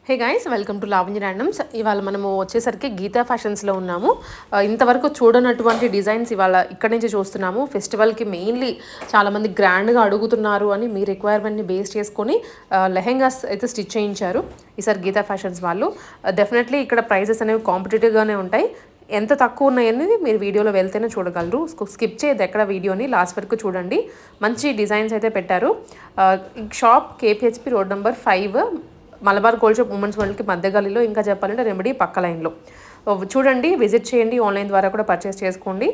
Hey guys, welcome to Lavanya randoms. ఇవాళ మనము వచ్చేసరికి గీతా ఫ్యాషన్స్లో ఉన్నాము. ఇంతవరకు చూడనటువంటి డిజైన్స్ ఇవాళ ఇక్కడి నుంచి చూస్తున్నాము. ఫెస్టివల్కి మెయిన్లీ చాలామంది గ్రాండ్గా అడుగుతున్నారు అని మీ రిక్వైర్మెంట్ని బేస్ చేసుకొని లెహెంగాస్ అయితే స్టిచ్ చేయించారు ఈసారి గీతా ఫ్యాషన్స్ వాళ్ళు. డెఫినెట్లీ ఇక్కడ ప్రైజెస్ అనేవి కాంపిటేటివ్గానే ఉంటాయి. ఎంత తక్కువ ఉన్నాయనేది మీరు వీడియోలో వెళ్తేనే చూడగలరు. స్కిప్ చేయదు ఎక్కడ వీడియోని, లాస్ట్ వరకు చూడండి. మంచి డిజైన్స్ అయితే పెట్టారు. Shop KPHB road number 5, Malabar Gold shop women's వరల్డ్కి మధ్య గల్లీలో, ఇంకా చెప్పాలంటే రెమెడీ పక్క లైన్లో. చూడండి, విజిట్ చేయండి, ఆన్లైన్ ద్వారా కూడా పర్చేస్ చేసుకోండి.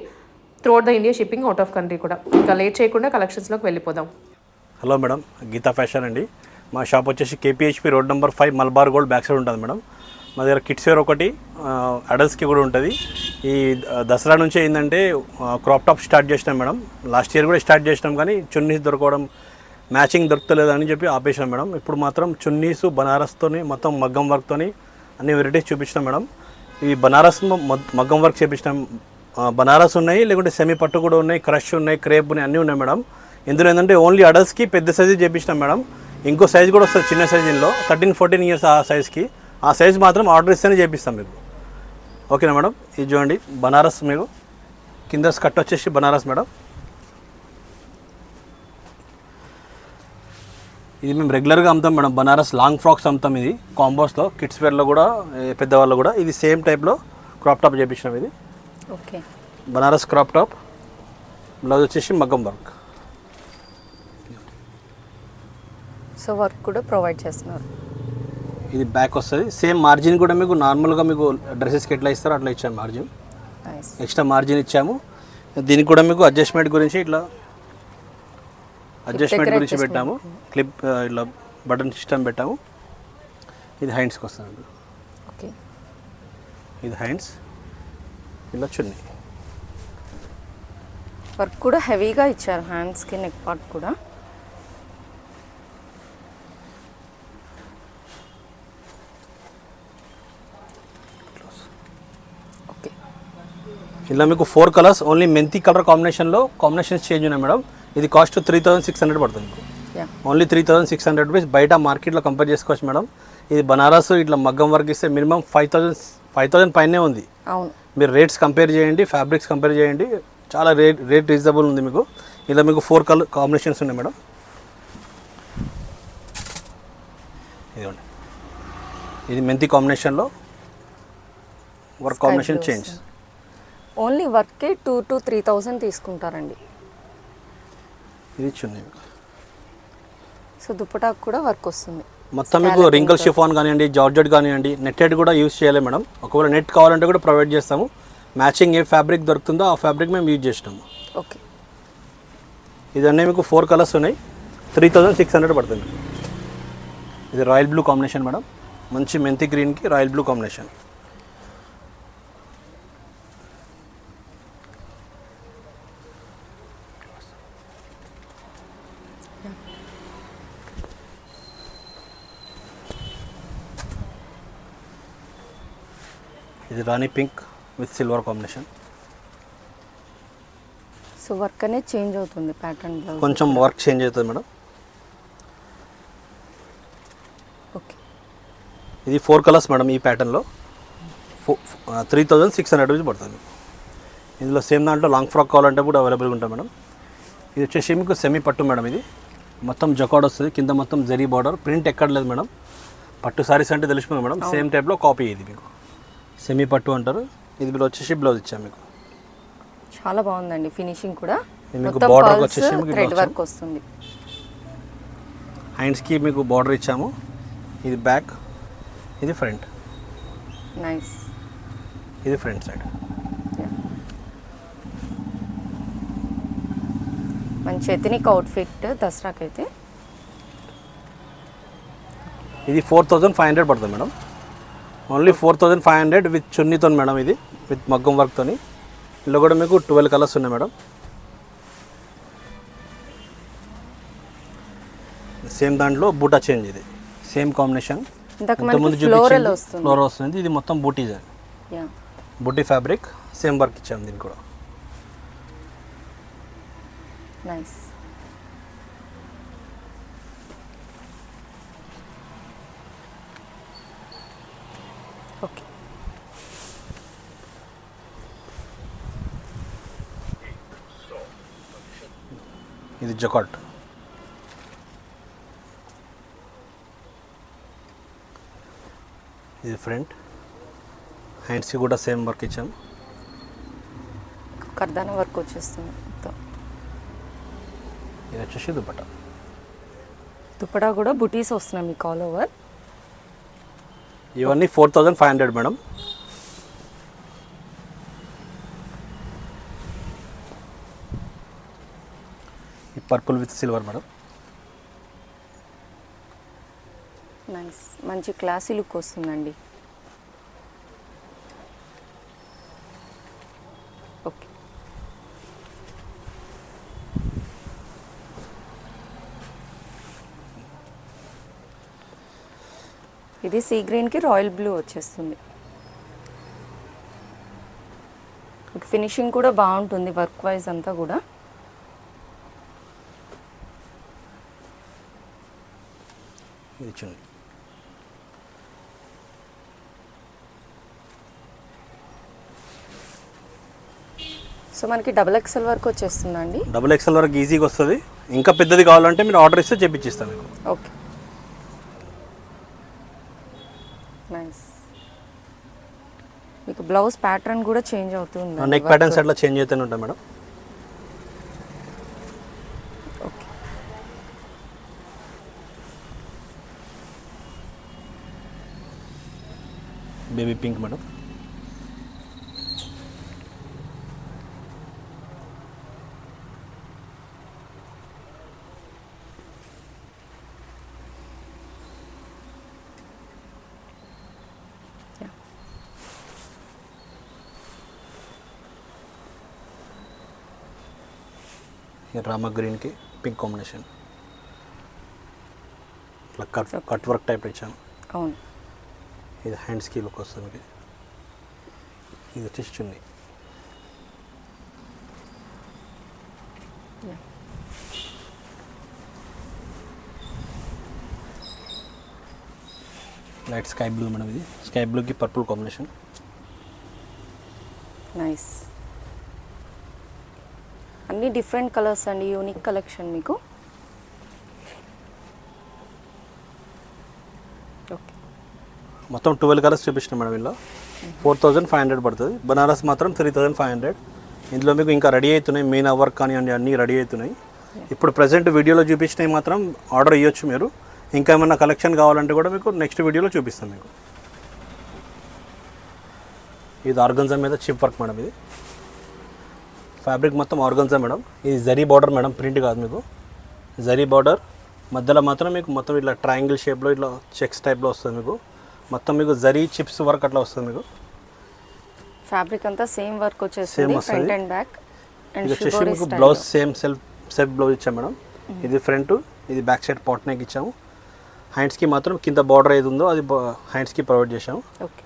Throughout the India shipping, out of country కూడా. ఇంకా లేట్ చేయకుండా కలెక్షన్స్లోకి వెళ్ళిపోదాం. హలో మేడం, గీతా ఫ్యాషన్ అండి. మా షాప్ వచ్చేసి KPHB road number 5 Malabar Gold back side ఉంటుంది మేడం. మా దగ్గర కిడ్స్ వేర్ ఒకటి, అడల్ట్స్కి కూడా ఉంటుంది. ఈ దసరా నుంచి ఏంటంటే క్రాప్ టాప్ స్టార్ట్ చేసినాం మేడం. లాస్ట్ ఇయర్ కూడా స్టార్ట్ చేసినాం, కానీ చున్నీస్ దొరకడం, మ్యాచింగ్ దొరకలేదు అని చెప్పి ఆపేసాం మేడం. ఇప్పుడు మాత్రం చున్నీసు బనారస్తోని మొత్తం మగ్గం వర్క్తోని అన్ని వెరైటీస్ చూపించినాం మేడం. ఈ బనారస్ మగ్గం వర్క్ చేపించినాం. బనారస్ ఉన్నాయి, లేకుంటే సెమీ పట్టు కూడా ఉన్నాయి, క్రష్ ఉన్నాయి, క్రేప్ ఉన్నాయి, అన్నీ ఉన్నాయి మేడం. ఇందులో ఏంటంటే ఓన్లీ అడల్ట్స్కి పెద్ద సైజు చేపించినాం మేడం. ఇంకో సైజు కూడా వస్తుంది చిన్న సైజులో, 13-14 ఇయర్స్ ఆ సైజ్కి. ఆ సైజు మాత్రం ఆర్డర్ ఇస్తేనే చేపిస్తాం మీకు. ఓకేనా మేడం? ఇది చూడండి, బనారస్ మీకు కింద స్కర్ట్ వచ్చేసి బనారస్ మేడం. ఇది మేము రెగ్యులర్గా అమ్ముతాం మేడం. బనారస్ లాంగ్ ఫ్రాక్స్ అమ్ముతాం. ఇది కాంబోస్లో, కిడ్స్ వేర్లో కూడా, పెద్దవాళ్ళు కూడా. ఇది సేమ్ టైప్లో క్రాప్ టాప్ చేపించినాం. ఇది okay, Banaras crop top. Blouse వచ్చేసి మగ్గం వర్క్. సో వర్క్ కూడా ప్రొవైడ్ చేస్తున్నారు. ఇది బ్యాక్ వస్తుంది. సేమ్ మార్జిన్ కూడా మీకు నార్మల్గా మీకు డ్రెస్సెస్కి ఎట్లా ఇస్తారో అట్లా ఇచ్చాము మార్జిన్. ఎక్స్ట్రా మార్జిన్ ఇచ్చాము. దీనికి కూడా మీకు అడ్జస్ట్మెంట్ గురించి ఇట్లా గురించి పెట్టాము. క్లిప్ ఇట్లా బటన్ సిస్టమ్ పెట్టాము. ఇది హ్యాండ్స్కి వస్తుంది. ఓకే, ఇది హ్యాండ్స్, ఇలా చున్నీ. వర్క్ కూడా హెవీగా ఇచ్చారు, హ్యాండ్స్కి, నెక్ పార్ట్ కూడా. ఓకే, ఇలా మీకు 4 కలర్స్ ఓన్లీ మెంతి కలర్ కాంబినేషన్స్ చేంజ్ ఉన్నాయి మేడం. ఇది కాస్ట్ 3600 పడుతుంది. Only 3600 rupees. బయట మార్కెట్లో కంపేర్ చేసుకోవచ్చు మేడం. ఇది బనారస్ ఇట్లా మగ్గం వర్క్ ఇస్తే మినిమం 5000 పైనే ఉంది. అవును, మీరు రేట్స్ కంపేర్ చేయండి, ఫ్యాబ్రిక్స్ కంపేర్ చేయండి, చాలా రేట్ రీజనబుల్ ఉంది మీకు. ఇలా మీకు 4 కలర్ కాంబినేషన్స్ ఉన్నాయి మేడం. ఇదిగోండి, ఇది మెంతి కాంబినేషన్లో వర్క్ కాంబినేషన్ చేంజ్. ఓన్లీ వర్క్కి 2,000 to 3,000 తీసుకుంటారండి. ఇది చున్నీ. సో దుప్పటాకు కూడా వర్క్ వస్తుంది మొత్తం మీకు. రింకల్ షిఫాన్ కానివ్వండి, జార్జెట్ కానివ్వండి, నెట్టెడ్ కూడా యూజ్ చేయాలి మేడం. ఒకవేళ నెట్ కావాలంటే కూడా ప్రొవైడ్ చేస్తాము. మ్యాచింగ్ ఏ ఫ్యాబ్రిక్ దొరుకుతుందో ఆ ఫ్యాబ్రిక్ మేము యూజ్ చేసినాము. ఓకే, ఇదన్నీ మీకు 4 కలర్స్ ఉన్నాయి. 3600 పడుతుంది. ఇది రాయల్ బ్లూ కాంబినేషన్ మేడం. మంచి మెంతి గ్రీన్కి రాయల్ బ్లూ కాంబినేషన్. ఇది రాణి pink with silver combination. So work అనేది చేంజ్ అవుతుంది, ప్యాటర్న్ బ్లౌజ్ కొంచెం వర్క్ చేంజ్ అవుతుంది మేడం. ఓకే, ఇది 4 కలర్స్ మేడం. ఈ ప్యాటర్న్లో 3600 రూపీస్ పడుతుంది. ఇందులో సేమ్ దాంట్లో లాంగ్ ఫ్రాక్ కావాలంటే కూడా అవైలబుల్గా ఉంటుంది మేడం. ఇది వచ్చేసి మీకు సెమీ పట్టు మేడం. ఇది మొత్తం జకాడ్ వస్తుంది, కింద మొత్తం జరీ బార్డర్, ప్రింట్ ఎక్కడ లేదు మేడం. పట్టు సారీస్ అంటే తెలిసిపోయింది మేడం. సేమ్ టైప్లో కాపీ ఇది మీకు సెమీ పట్టు అంటారు. ఇది మీరు వచ్చేసి బ్లౌజ్ ఇచ్చాము మీకు. చాలా బాగుందండి ఫినిషింగ్ కూడా. మీకు బార్డర్ వచ్చేసి మీకు థ్రెడ్ వర్క్ వస్తుంది. హ్యాండ్స్కి మీకు బార్డర్ ఇచ్చాము. ఇది బ్యాక్, ఇది ఫ్రంట్. నైస్. ఇది ఫ్రంట్ సైడ్. మంచి ఎథనిక్ అవుట్ఫిట్ దసరాకైతే. ఇది 4500 పడుతుంది మేడం. ఓన్లీ 4500 విత్ చున్నీతో మేడం. ఇది విత్ మగ్గం వర్క్తో. ఇందులో కూడా మీకు 12 కలర్స్ ఉన్నాయి మేడం. సేమ్ దాంట్లో బూటా చేంజ్. ఇది సేమ్ కాంబినేషన్. ఇంతకుముందు ఫ్లోరల్ వస్తుంది. ఇది మొత్తం బూటీ బూటీ ఫ్యాబ్రిక్. సేమ్ వర్క్ ఇచ్చాము దీనికి కూడా. నైస్. ఇది జకాట్. ఇది ఫ్రంట్. హ్యాండ్స్కి కూడా సేమ్ వర్క్ ఇచ్చాం. కర్దానా వర్క్ వచ్చేస్తుంది మొత్తం. ఇది వచ్చేసి దుపట్టా. దుపట్టా కూడా బుటీస్ వస్తున్నాయి మీకు ఆల్ ఓవర్. ఇవన్నీ 4500 మేడం. ఈ purple with silver madam. Nice, మంచి క్లాసీ లుక్ వస్తుందండి. ఓకే, ఇది సీ గ్రీన్కి రాయల్ బ్లూ వచ్చేస్తుంది. మీకు ఫినిషింగ్ కూడా బాగుంటుంది వర్క్ వైజ్ అంతా కూడా. ఇది చున్నీ. సో మనకి డబుల్ ఎక్స్ఎల్ వరకు వచ్చేస్తుందండి. డబుల్ ఎక్స్ఎల్ వరకు ఈజీగా వస్తుంది. ఇంకా పెద్దది కావాలంటే మీరు ఆర్డర్ ఇస్తే చేపించిస్తాను మీకు. Okay, nice. మీకు బ్లౌజ్ ప్యాటర్న్ కూడా చేంజ్ అవుతుంది. నెక్ ప్యాటర్న్స్ అట్లా చేంజ్ అవుతూనే ఉంటాయి madam. Okay, baby pink madam. రామా గ్రీన్కి పింక్ కాంబినేషన్. ఇట్లా కట్ వర్క్ టైప్ ఇచ్చాను. అవును. ఇది హ్యాండ్స్కి లుక్ వస్తుంది. ఇది వచ్చేసి చున్నీ. Light sky blue madam. ఇది స్కై బ్లూకి పర్పుల్ కాంబినేషన్. నైస్, అన్ని డిఫరెంట్ కలర్స్ అండి, యూనిక్ కలెక్షన్ మీకు. ఓకే, మొత్తం 12 కలర్స్ చూపించిన మేడం. ఇందులో 4500 పడుతుంది. బనారస్ మాత్రం 3500. ఇందులో మీకు ఇంకా రెడీ అవుతున్నాయి. మెయిన్ వర్క్ కానివ్వండి అన్నీ రెడీ అవుతున్నాయి. ఇప్పుడు ప్రజెంట్ వీడియోలో చూపించినవి మాత్రం ఆర్డర్ ఇవ్వచ్చు మీరు. ఇంకా ఏమన్నా కలెక్షన్ కావాలంటే కూడా మీకు నెక్స్ట్ వీడియోలో చూపిస్తాం మీకు. ఇది ఆర్గన్జా మీద చిప్ వర్క్ మేడం. ఇది ఫ్యాబ్రిక్ మొత్తం ఆర్గన్జా మేడం. ఇది జరీ బార్డర్ మేడం, ప్రింట్ కాదు మీకు. జరీ బార్డర్ మధ్యలో మాత్రం మీకు మొత్తం ఇట్లా ట్రయాంగిల్ షేప్లో ఇట్లా చెక్స్ టైప్లో వస్తుంది మీకు. మొత్తం మీకు జరీ చిప్స్ వర్క్ అట్లా వస్తుంది మీకు. ఫ్యాబ్రిక్ అంతా సేమ్ వర్క్ వచ్చేస్తుంది, ఫ్రంట్ అండ్ బ్యాక్. ఇది వచ్చేసి మీకు బ్లౌజ్ సేమ్ సెల్ఫ్ బ్లౌజ్ ఇచ్చాము మేడం. ఇది ఫ్రంట్, ఇది బ్యాక్ సైడ్ పాట్ నెక్ ఇచ్చాము. హ్యాండ్స్కి మాత్రం కింద బార్డర్ ఏది ఉందో అది హ్యాండ్స్కి ప్రొవైడ్ చేసాము. ఓకే,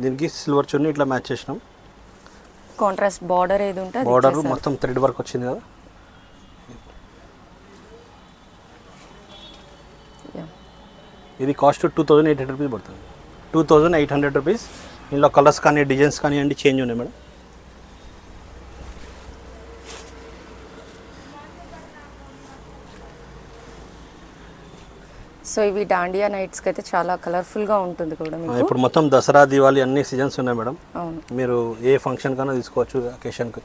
దీనికి సిల్వర్ చున్నీ ఇట్లా మ్యాచ్ చేసినాం. కాంట్రాస్ట్ బార్డర్ ఏది ఉంటే బార్డర్ మొత్తం థ్రెడ్ వర్క్ వచ్చింది కదా. ఇది కాస్ట్ 2800 రూపీస్ పడుతుంది. 2800 రూపీస్. ఇందులో కలర్స్ కానీ డిజైన్స్ కానీ అన్ని చేంజ్ ఉన్నాయి మేడం. సో ఇవి దాండియా నైట్స్కి అయితే చాలా కలర్ఫుల్గా ఉంటుంది కూడా మీకు. ఇప్పుడు మొత్తం దసరా దివాళీ అన్ని సీజన్స్ ఉన్నాయి మేడం. అవును, మీరు ఏ ఫంక్షన్ కన్నా తీసుకోవచ్చు అకేషన్కి.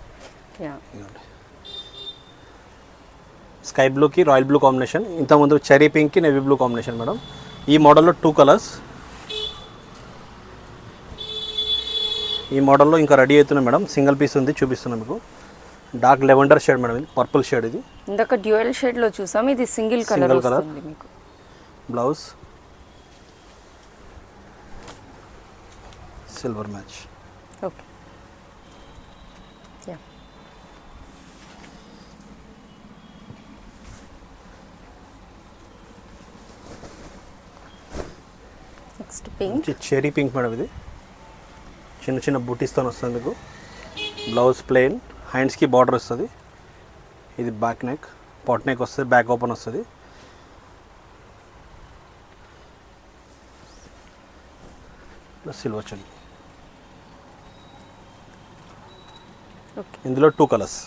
స్కై బ్లూకి రాయల్ బ్లూ కాంబినేషన్. ఇంతకుముందు చెరీ పింక్కి నేవీ బ్లూ కాంబినేషన్ మేడం. ఈ మోడల్లో 2 కలర్స్. ఈ మోడల్లో ఇంకా రెడీ అవుతున్నాయి మేడం. సింగిల్ పీస్ ఉంది, చూపిస్తున్నాం మీకు. Dark lavender shade madam. ఇది పర్పుల్ షేడ్. ఇది ఇందాక డ్యూయల్ షేడ్లో చూసాం, ఇది సింగిల్ కలర్ వస్తుంది మీకు. Blouse silver match. Okay, next pink. Cherry pink madam. ఇది చిన్న చిన్న బూటీస్తో వస్తుంది మీకు. బ్లౌజ్ ప్లెయిన్, హ్యాండ్స్కి బార్డర్ వస్తుంది. ఇది బ్యాక్ నెక్, పాట్ నెక్ వస్తుంది, బ్యాక్ ఓపెన్ వస్తుంది. సిల్వర్ చున్నీ. ఓకే. ఇందులో 2 కలర్స్.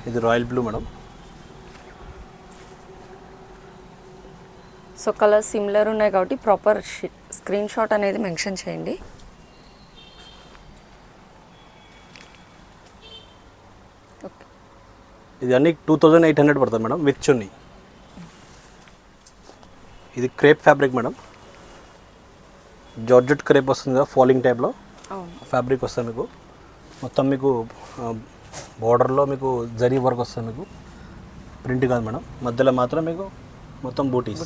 ఇది royal blue madam. So colours similar ఉన్నాయి కాబట్టి ప్రాపర్ స్క్రీన్ షాట్ అనేది మెన్షన్ చేయండి. ఓకే. ఇది అన్ని 2800 పడుతుంది మేడం విత్ చున్నీ. ఇది crepe fabric madam. Georgette crepe వస్తుంది కదా, ఫాలింగ్ టైప్లో అవును. ఫ్యాబ్రిక్ వస్తుంది మీకు. మొత్తం మీకు బార్డర్లో మీకు జరీ వర్క్ వస్తుంది మీకు. ప్రింట్ కాదు మేడం, మధ్యలో మాత్రం మీకు మొత్తం బూటీస్,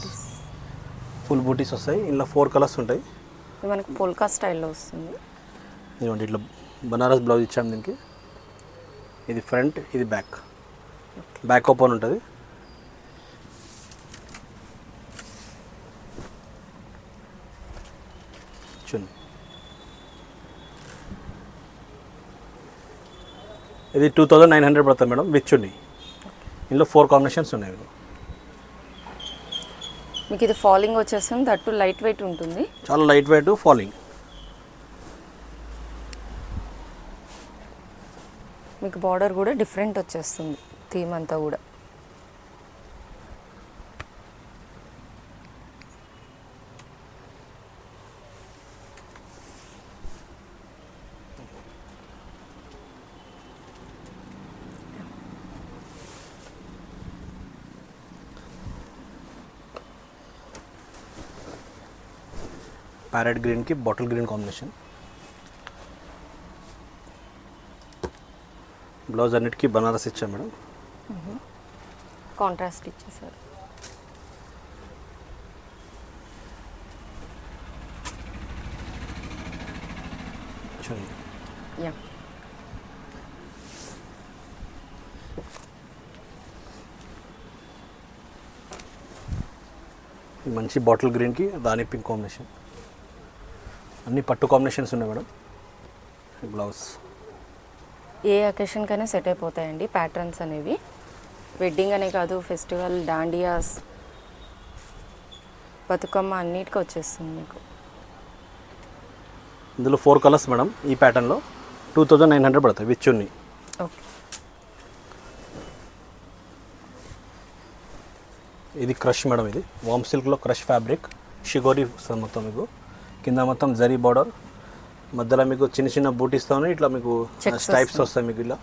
ఫుల్ బూటీస్ వస్తాయి. ఇందులో 4 కలర్స్ ఉంటాయి. ఇది మనకు పోల్కా స్టైల్లో వస్తుంది. ఇదిగోండి ఇట్లా బనారస్ బ్లౌజ్ ఇచ్చాము దీనికి. ఇది ఫ్రంట్, ఇది బ్యాక్. బ్యాక్ ఓపెన్ ఉంటుంది. చున్నీ. ఇది 2900 పడుతుంది మేడం విత్ చున్నీ. ఇందులో 4 కాంబినేషన్స్ ఉన్నాయి మీకు. మీకు ఇది ఫాలింగ్ వచ్చేస్తుంది, దట్టు లైట్ వెయిట్ ఉంటుంది. చాలా లైట్ వెయిట్ ఫాలింగ్. మీకు బార్డర్ కూడా డిఫరెంట్ వచ్చేస్తుంది, థీమ్ అంతా కూడా. ప్యారెట్ గ్రీన్కి బాటిల్ గ్రీన్ కాంబినేషన్. బ్లౌజ్ అన్నిటికీ బనారస్ ఇచ్చాం మేడం. కాంట్రాస్ట్ ఇచ్చేసారు. చున్నీ. యా. మంచి బాటిల్ గ్రీన్కి రాణి పింక్ కాంబినేషన్. అన్ని పట్టు కాంబినేషన్స్ ఉన్నాయి మేడం. బ్లౌజ్ ఏ అకేషన్కైనా సెట్ అయిపోతాయండి ప్యాటర్న్స్ అనేవి. వెడ్డింగ్ అనే కాదు, ఫెస్టివల్, డాండియాస్, బతుకమ్మ అన్నిటికీ వచ్చేస్తుంది మీకు. ఇందులో 4 కలర్స్ మేడం. ఈ ప్యాటర్న్లో 2900 పడతాయి విత్ చున్నీ. ఓకే. ఇది క్రష్ మేడం. ఇది వామ్ సిల్క్లో క్రష్ ఫ్యాబ్రిక్, షిగోరి వస్తుంది మొత్తం మీకు. కింద మొత్తం జరీ బార్డర్, మధ్యలో మీకు చిన్న చిన్న బూటీస్తోనే ఇట్లా మీకు స్టైప్స్ వస్తాయి మీకు. ఇలా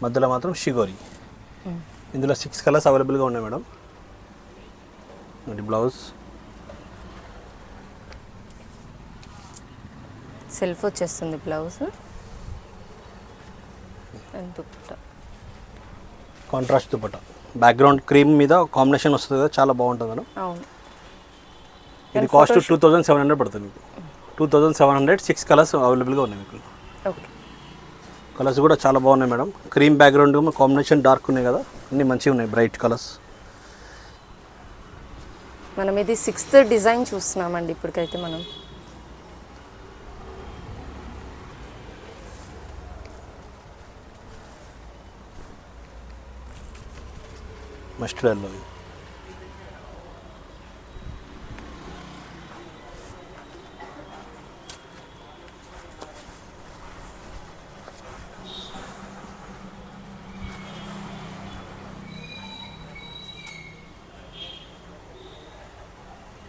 మధ్యలో మాత్రం షిగోరి. ఇందులో 6 కలర్స్ అవైలబుల్గా ఉన్నాయి మేడం. ఇది బ్లౌజ్. సెల్ఫ్ వచ్చేస్తుంది blouse. Dupatta contrast dupatta. Background cream మీద కాంబినేషన్ వస్తుంది కదా, చాలా బాగుంటుంది మేడం. అవును. ఇది కాస్ట్ 2700 పడుతుంది మీకు. 2700, 6 కలర్స్ అవైలబుల్గా ఉన్నాయి మీకు. ఓకే. కలర్స్ కూడా చాలా బాగున్నాయి madam. Cream background combination dark ఉన్నాయి కదా, అన్నీ మంచిగా ఉన్నాయి బ్రైట్ కలర్స్. మనం ఇది 6th డిజైన్ చూస్తున్నామండి ఇప్పటికైతే మనం. Mustard yellow.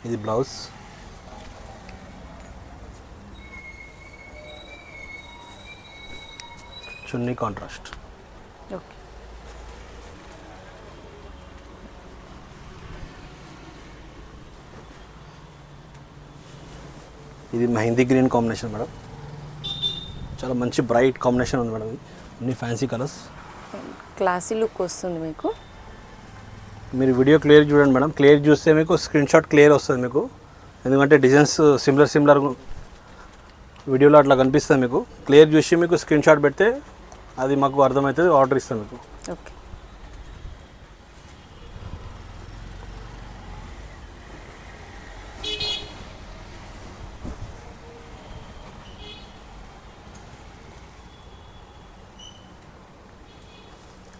ఇది బ్లౌజ్. చున్నీ కాంట్రాస్ట్. ఓకే. ఇది మెహందీ గ్రీన్ కాంబినేషన్ మేడం. చాలా మంచి బ్రైట్ కాంబినేషన్ ఉంది మేడం. అన్ని ఫ్యాన్సీ కలర్స్, క్లాసీ లుక్ వస్తుంది మీకు. మీరు వీడియో క్లియర్ చూడండి మేడం. క్లియర్ చూస్తే మీకు స్క్రీన్ షాట్ క్లియర్ వస్తుంది మీకు. ఎందుకంటే డిజైన్స్ సిమిలర్ వీడియోలో అట్లా కనిపిస్తుంది మీకు. క్లియర్ చూసి మీకు స్క్రీన్ షాట్ పెడితే అది మాకు అర్థమవుతుంది, ఆర్డర్ ఇస్తాం మీకు. Okay.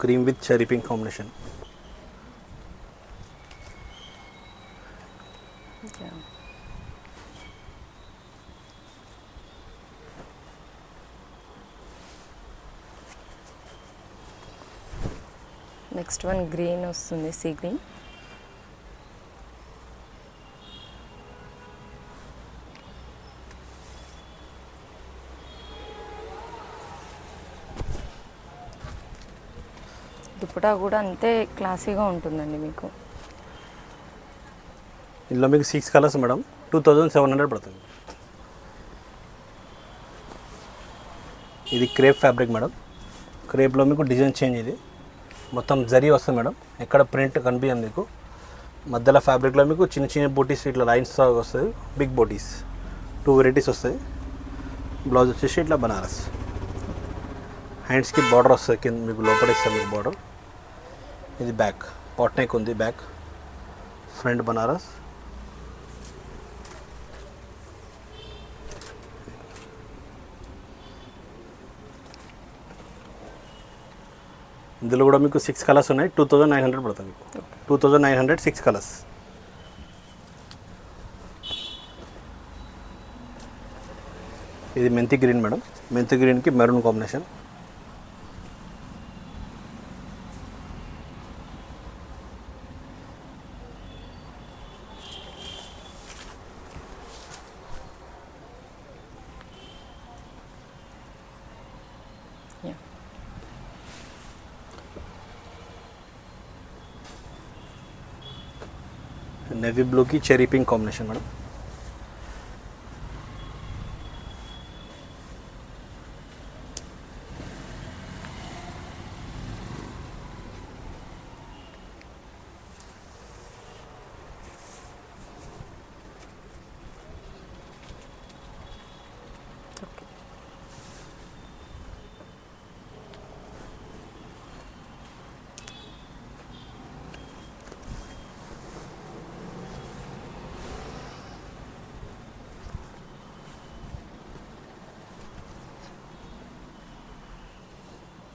Cream with cherry pink combination. Next one green వస్తుంది, సీ గ్రీన్. దుపట్టా కూడా అంతే క్లాసీగా ఉంటుందండి మీకు. ఇందులో మీకు 6 కలర్స్ మేడం, 2700 పడుతుంది. ఇది క్రేప్ ఫ్యాబ్రిక్ మేడం. క్రేప్లో మీకు డిజైన్ చేంజ్, ఇది మొత్తం జరీ వస్తుంది మేడం, ఎక్కడ ప్రింట్ కనిపించదు మీకు. మధ్యలో ఫ్యాబ్రిక్లో మీకు చిన్న చిన్న బూటీస్ ఇట్లా లైన్స్ వస్తుంది, బిగ్ బూటీస్ 2 వెరైటీస్ వస్తాయి. బ్లౌజ్ వచ్చేసి ఇట్లా బనారస్. హ్యాండ్స్కి బార్డర్ వస్తుంది, కింద మీకు లోపల ఇస్తాం మీకు బార్డర్. ఇది బ్యాక్ పాట్ నెక్ ఉంది, బ్యాక్ ఫ్రంట్ బనారస్. ఇందులో కూడా మీకు 6 కలర్స్ ఉన్నాయి, 2900 పడుతుంది మీకు. 2900 6 కలర్స్. ఇది మెంతి గ్రీన్ మేడం, మెంతి గ్రీన్కి మెరూన్ కాంబినేషన్. నేవీ బ్లూకి చెరీ పింక్ కాంబినేషన్ మేడం.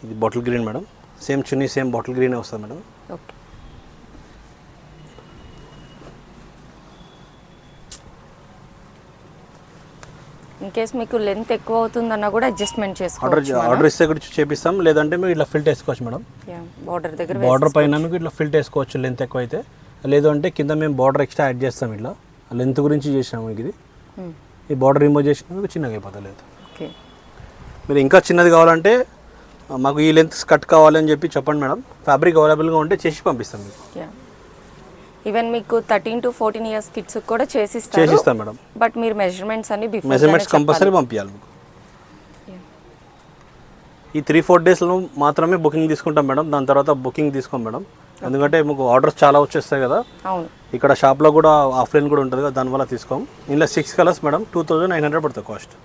ఇది బాటిల్ గ్రీన్ మేడం, సేమ్ చున్నీ సేమ్ బాటిల్ గ్రీన్ వస్తుంది మేడం. ఓకే. ఇన్ కేస్ మీకు లెంత్ ఎక్కువ అవుతుందన్నా కూడా అడ్జస్ట్మెంట్ చేసుకోవచ్చు. ఆర్డర్ ఇస్తే కూడా చేపిస్తాం, లేదంటే మీరు ఇట్లా ఫిల్ట్ వేసుకోవచ్చు మేడం. బార్డర్ దగ్గర బార్డర్ పైన మీకు ఇట్లా ఫిల్ట్ వేసుకోవచ్చు లెంత్ ఎక్కువ అయితే. లేదు అంటే కింద మేము బార్డర్ ఎక్స్ట్రా యాడ్ చేస్తాం. ఇట్లా లెంత్ గురించి చేసినాము ఇది. ఈ బార్డర్ రిమూవ్ చేసినా మీకు చిన్నగా అయిపోతలేదు. ఓకే. మీరు ఇంకా చిన్నది కావాలంటే మాకు ఈ లెంత్ కట్ కావాలని చెప్పి చెప్పండి మేడం, ఫ్యాబ్రిక్ అవైలబుల్గా ఉంటే చేసి పంపిస్తాం మీకు. ఈవెన్ మీకు 13 to 14 ఇయర్స్ కిడ్స్ కూడా చేసిస్తాం మేడం. బట్ మీరు మెజర్మెంట్స్ అన్ని బిఫోర్ మెజర్మెంట్స్ కంపల్సరీ పంపించాలి మీకు. ఈ 3-4 డేస్లో మాత్రమే బుకింగ్ తీసుకుంటాం మేడం, దాని తర్వాత బుకింగ్ తీసుకోం మేడం. ఎందుకంటే మీకు ఆర్డర్స్ చాలా వచ్చేస్తాయి కదా. అవును. ఇక్కడ షాప్లో కూడా ఆఫ్లైన్ కూడా ఉంటుంది కదా, దానివల్ల తీసుకోం. ఇందులో 6 కలర్స్ మేడం, 2900 పడుతుంది కాస్ట్.